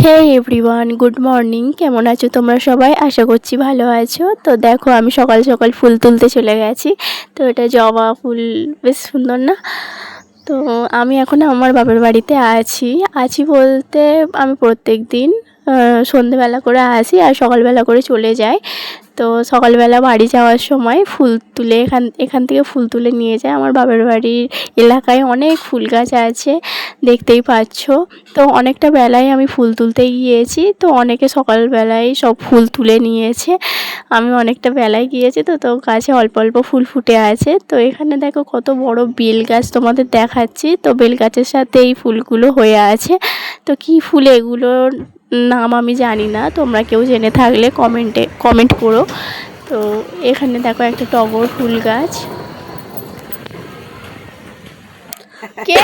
হে everyone, good morning. কেমন আছো তোমরা সবাই? আশা করছি ভালো আছো। তো দেখো, আমি সকাল সকাল ফুল তুলতে চলে গেছি। তো এটা জবা ফুল, বেশ সুন্দর না? তো আমি এখন আমার বাপের বাড়িতে আছি বলতে আমি প্রত্যেক দিন সন্ধেবেলা করে আসি আর সকালবেলা করে চলে যাই। তো সকালবেলা বাড়ি যাওয়ার সময় ফুল তুলে এখান থেকে ফুল তুলে নিয়ে যায়। আমার বাপের বাড়ির এলাকায় অনেক ফুল গাছ আছে, দেখতেই পাচ্ছ। তো অনেকটা বেলায় আমি ফুল তুলতে গিয়েছি, তো অনেকে সকালবেলায় সব ফুল তুলে নিয়েছে। আমি অনেকটা বেলায় গিয়েছি, তো গাছে অল্প অল্প ফুল ফুটে আছে। তো এখানে দেখো কত বড় বেল গাছ তোমাদের দেখাচ্ছি। তো বেল গাছের সাথে এই ফুলগুলো হয়ে আছে। তো কি ফুল এগুলোর নাম আমি জানি না, তোমরা কেউ জেনে থাকলে কমেন্ট করো। তো এখানে দেখো একটা টগর ফুল গাছ। কে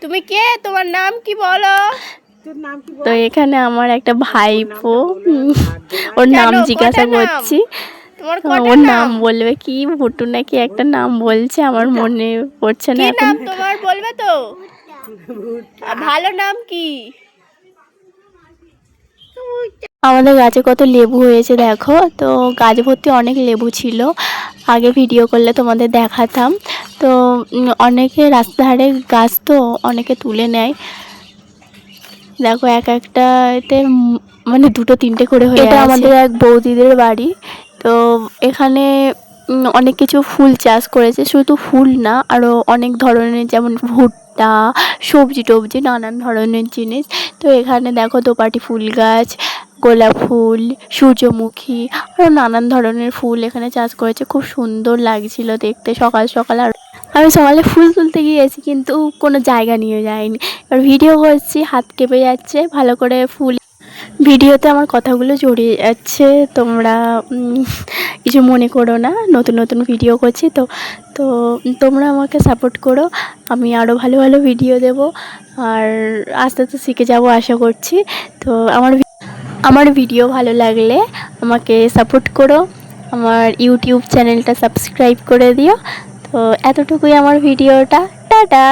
তুমি? কে? তোমার নাম কি বলো? তো এখানে আমার একটা ভাইপো, ওর নাম জিজ্ঞাসা করছি। ওর নাম বলবে কি, ভুট্টু নাকি একটা নাম বলছে, আমার মনে পড়ছে না এখন। তোমার বলবে তো? ভালো নাম কি? আমাদের গাছে কত লেবু হয়েছে দেখো। তো গাছ ভর্তি অনেক লেবু ছিল। আগে ভিডিও করলে তোমাদের দেখাতাম। তো অনেকে রাস্তার ধারে গাছ, তো অনেকে তুলে নেয়। দেখো এক একটাতে মানে দুটো তিনটে করে হয়ে আছে। এটা আমাদের এক বৌদিদের বাড়ি। তো এখানে অনেক কিছু ফুল চাষ করেছে, শুধু ফুল না, আরও অনেক ধরনের, যেমন ভুট্টা, সবজি টবজি, নানান ধরনের জিনিস। তো এখানে দেখো দোপাটি ফুল গাছ, গোলাপ ফুল, সূর্যমুখী, আরও নানান ধরনের ফুল এখানে চাষ করেছে। খুব সুন্দর লাগছিল দেখতে সকাল সকাল। আর আমি সকালে ফুল তুলতে গিয়েছি, কিন্তু কোনো জায়গা নিয়ে যাইনি। এবার ভিডিও করছি, হাত কেঁপে যাচ্ছে ভালো করে। ভিডিওতে আমার কথাগুলো জড়িয়ে যাচ্ছে, তোমরা কিছু মনে করো না। নতুন নতুন ভিডিও করছি তো তো তোমরা আমাকে সাপোর্ট করো, আমি আরও ভালো ভালো ভিডিও দেব। আর আস্তে আস্তে শিখে যাব আশা করছি। তো আমার ভিডিও ভালো লাগলে আমাকে সাপোর্ট করো, আমার ইউটিউব চ্যানেলটা সাবস্ক্রাইব করে দিও। তো এতটুকুই আমার ভিডিওটা। টাটা।